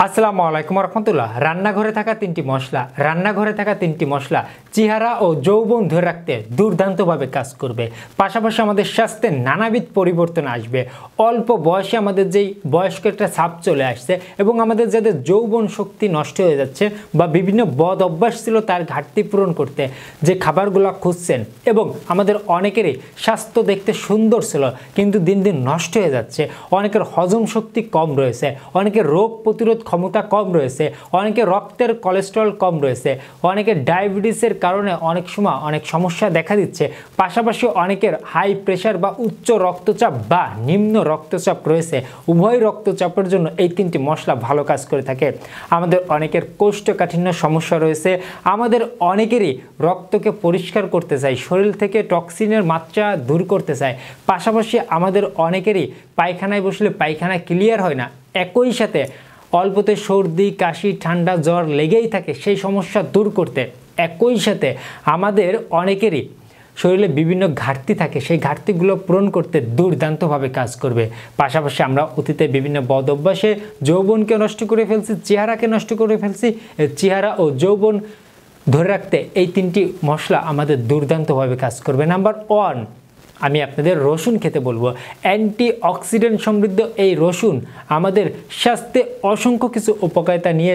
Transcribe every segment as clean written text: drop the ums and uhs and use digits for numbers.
আসসালামু আলাইকুম রহমতুল্লাহ। রান্নাঘরে থাকা তিনটি মশলা চেহারা ও যৌবন ধরে রাখতে দুর্দান্তভাবে কাজ করবে। পাশাপাশি আমাদের স্বাস্থ্যে নানাবিধ পরিবর্তন আসবে। অল্প বয়সে আমাদের যেই বয়স্ক একটা ছাপ চলে আসছে এবং আমাদের যাদের যৌবন শক্তি নষ্ট হয়ে যাচ্ছে বা বিভিন্ন বদ অভ্যাস ছিল তার ঘাটতি পূরণ করতে যে খাবারগুলো খুঁজছেন, এবং আমাদের অনেকেরই স্বাস্থ্য দেখতে সুন্দর ছিল কিন্তু দিন দিন নষ্ট হয়ে যাচ্ছে, অনেকের হজম শক্তি কম রয়েছে, অনেকের রোগ প্রতিরোধ ক্ষমতা কম রয়েছে, অনেকের রক্তের কোলেস্টেরল কম রয়েছে, অনেকের ডায়াবেটিসের কারণে অনেক সময় অনেক সমস্যা দেখা দিচ্ছে, পাশাপাশি অনেকের হাই প্রেশার বা উচ্চ রক্তচাপ বা নিম্ন রক্তচাপ রয়েছে। উভয় রক্তচাপের জন্য এই তিনটি মশলা ভালো কাজ করে থাকে। আমাদের অনেকের কোষ্ঠকাঠিন্য সমস্যা রয়েছে, আমাদের অনেকেরই রক্তকে পরিষ্কার করতে চায়, শরীর থেকে টক্সিনের মাত্রা দূর করতে চায়, পাশাপাশি আমাদের অনেকেরই পায়খানায় বসলে পায়খানা ক্লিয়ার হয় না, একই সাথে অল্পতে সর্দি কাশি ঠান্ডা জ্বর লেগেই থাকে, সেই সমস্যা দূর করতে একই সাথে আমাদের অনেকেরই শরীরে বিভিন্ন ঘাটতি থাকে, সেই ঘাটতিগুলো পূরণ করতে দুর্দান্তভাবে কাজ করবে। পাশাপাশি আমরা অতীতে বিভিন্ন বদ অভ্যাসে যৌবনকে নষ্ট করে ফেলছি, চেহারাকে নষ্ট করে ফেলছি। চেহারা ও যৌবন ধরে রাখতে এই তিনটি মশলা আমাদের দুর্দান্তভাবে কাজ করবে। নাম্বার 1, আমি আপনাদের রসুন খেতে বলবো। অ্যান্টি অক্সিডেন্ট সমৃদ্ধ এই রসুন আমাদের স্বাস্থ্যে অসংখ্য কিছু উপকারিতা নিয়ে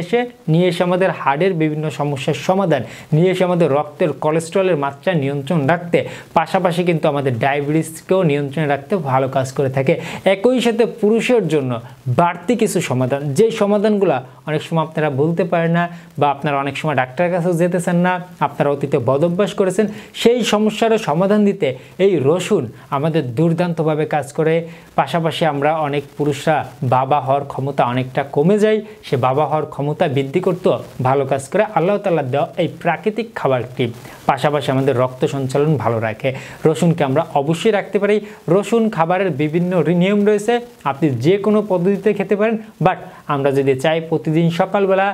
এসে আমাদের হার্টের বিভিন্ন সমস্যার সমাধান নিয়ে এসে আমাদের রক্তের কোলেস্টেরলের মাত্রা নিয়ন্ত্রণ রাখতে, পাশাপাশি কিন্তু আমাদের ডায়াবেটিসকেও নিয়ন্ত্রণে রাখতে ভালো কাজ করে থাকে। একই সাথে পুরুষের জন্য বাড়তি কিছু সমাধান, যেই সমাধানগুলো অনেক সময় আপনারা বলতে পারেন না বা আপনারা অনেক সময় ডাক্তারের কাছেও যেতে চান না, আপনারা অতীতে বদভ্যাস করেছেন, সেই সমস্যারও সমাধান দিতে এই রসুন আমাদের দুর্দান্তভাবে কাজ করে। পাশাপাশি আমরা অনেক পুরুষরা বাবা হওয়ার ক্ষমতা অনেকটা কমে যায়, সে বাবা হওয়ার ক্ষমতা বৃদ্ধি করতেও ভালো কাজ করে আল্লাহ তাআলা দেওয়া এই প্রাকৃতিক খাবারটি। পাশাপাশি আমাদের রক্ত সঞ্চালন ভালো রাখে। রসুনকে আমরা অবশ্যই রাখতে পারি। রসুন খাবারের বিভিন্ন নিয়ম রয়েছে, আপনি যে কোনো পদ্ধতিতে খেতে পারেন, বাট আমরা যদি চাই প্রতিদিন সকালবেলা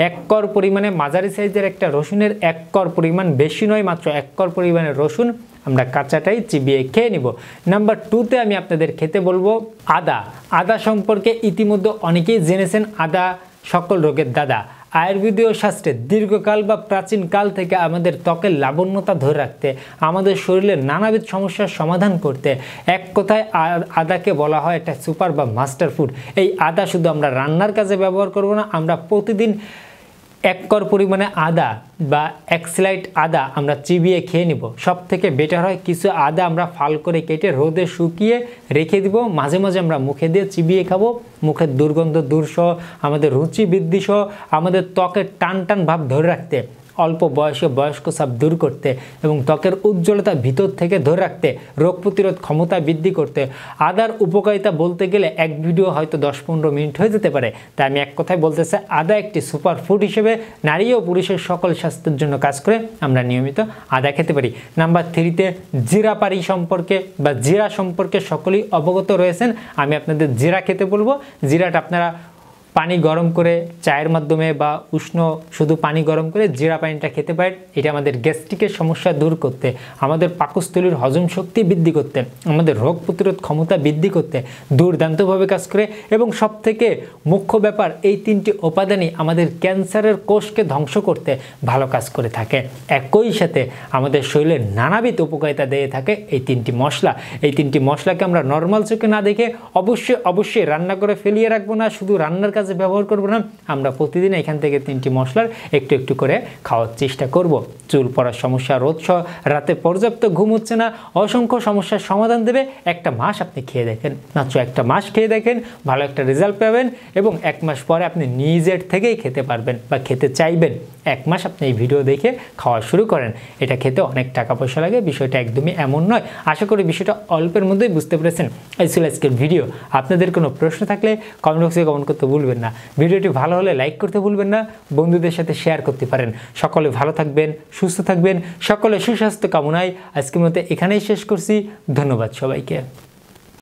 1 কর পরিমাণে মাঝারি সাইজের একটা রসুনের 1 কর পরিমাণ, বেশি নয়, মাত্র 1 কর পরিমাণের রসুন আমরা কাঁচাটাই চিবিয়ে খেয়ে নিব। নাম্বার 2তে আমি আপনাদের খেতে বলবো আদা সম্পর্কে ইতিমধ্যে অনেকেই জেনেছেন, আদা সকল রোগের দাদা। আয়ুর্বেদীয় শাস্ত্রে দীর্ঘকাল বা প্রাচীনকাল থেকে আমাদের ত্বকের লাবণ্যতা ধরে রাখতে, আমাদের শরীরের নানাবিধ সমস্যার সমাধান করতে, এক কথায় আদাকে বলা হয় একটা সুপার বা মাস্টার ফুড। এই আদা শুধু আমরা রান্নার কাজে ব্যবহার করব না, আমরা প্রতিদিন 1 কর পরিমাণে আদা বা 1 স্লাইড আদা আমরা চিবিয়ে খেয়ে নিব। সব থেকে বেটার হয় কিছু আদা আমরা ফাল করে কেটে রোদে শুকিয়ে রেখে দিব, মাঝে মাঝে আমরা মুখে দিয়ে চিবিয়ে খাবো। মুখের দুর্গন্ধ দূর সহ, আমাদের রুচি বৃদ্ধি সহ, আমাদের ত্বকের টান টান ভাব ধরে রাখতে, অল্প বয়সে বয়স্ক ছাপ দূর করতে এবং ত্বকের উজ্জ্বলতা ভিতর থেকে ধরে রাখতে, রোগ প্রতিরোধ ক্ষমতা বৃদ্ধি করতে। আদার উপকারিতা বলতে গেলে এক ভিডিও হয়তো 10-15 মিনিট হয়ে যেতে পারে, তাই আমি এক কথায় বলতে চাই, আদা একটি সুপার ফুড হিসেবে নারী ও পুরুষের সকল স্বাস্থ্যের জন্য কাজ করে, আমরা নিয়মিত আদা খেতে পারি। নাম্বার 3তে জিরাপারি সম্পর্কে বা জিরা সম্পর্কে সকলেই অবগত রয়েছেন, আমি আপনাদের জিরা খেতে বলবো। জিরাটা আপনারা পানি গরম করে চায়ের মাধ্যমে বা উষ্ণ শুধু পানি গরম করে জিরা পানিটা খেতে পারেন। এটা আমাদের গ্যাস্ট্রিকের সমস্যা দূর করতে, আমাদের পাকস্থলীর হজম শক্তি বৃদ্ধি করতে, আমাদের রোগ প্রতিরোধ ক্ষমতা বৃদ্ধি করতে দুর্দান্তভাবে কাজ করে। এবং সবথেকে মুখ্য ব্যাপার, এই 3টি উপাদানই আমাদের ক্যান্সারের কোষকে ধ্বংস করতে ভালো কাজ করে থাকে। একই সাথে আমাদের শরীরে নানাবিধ উপকারিতা দিয়ে থাকে এই 3টি মশলা। এই 3টি মশলাকে আমরা নর্মাল চোখে না দেখে অবশ্যই রান্না করে ফেলিয়ে রাখবো না, শুধু রান্নার কাজে ব্যবহার করব না, আমরা প্রতিদিন এখান থেকে 3টি মশলার একটু একটু করে খাওয়ার চেষ্টা করব। চুল পড়ার সমস্যা রোধ সহ, রাতে পর্যাপ্ত ঘুম হচ্ছে না, অসংখ্য সমস্যার সমাধান দেবে। 1 মাস আপনি খেয়ে দেখেন, মাত্র 1 মাস খেয়ে দেখেন, ভালো একটা রেজাল্ট পাবেন এবং 1 মাস পরে আপনি নিজের থেকেই খেতে পারবেন বা খেতে চাইবেন। 1 মাস আপনি এই ভিডিও দেখে খাওয়া শুরু করেন। এটা খেতে অনেক টাকা পয়সা লাগে, বিষয়টা একদমই এমন নয়। আশা করি বিষয়টা অল্পের মধ্যেই বুঝতে পেরেছেন। এই ছিল আজকের ভিডিও। আপনাদের কোনো প্রশ্ন থাকলে কমেন্ট বক্সে কমেন্ট করতে ভুলবেন না। ভিডিওটি ভালো হলে লাইক করতে ভুলবেন না, বন্ধুদের সাথে শেয়ার করতে পারেন। সকলে ভালো থাকবেন, সুস্থ থাকবেন, সকলে সুস্বাস্থ্য কামনায় আজকের মতো এখানেই শেষ করছি। ধন্যবাদ সবাইকে।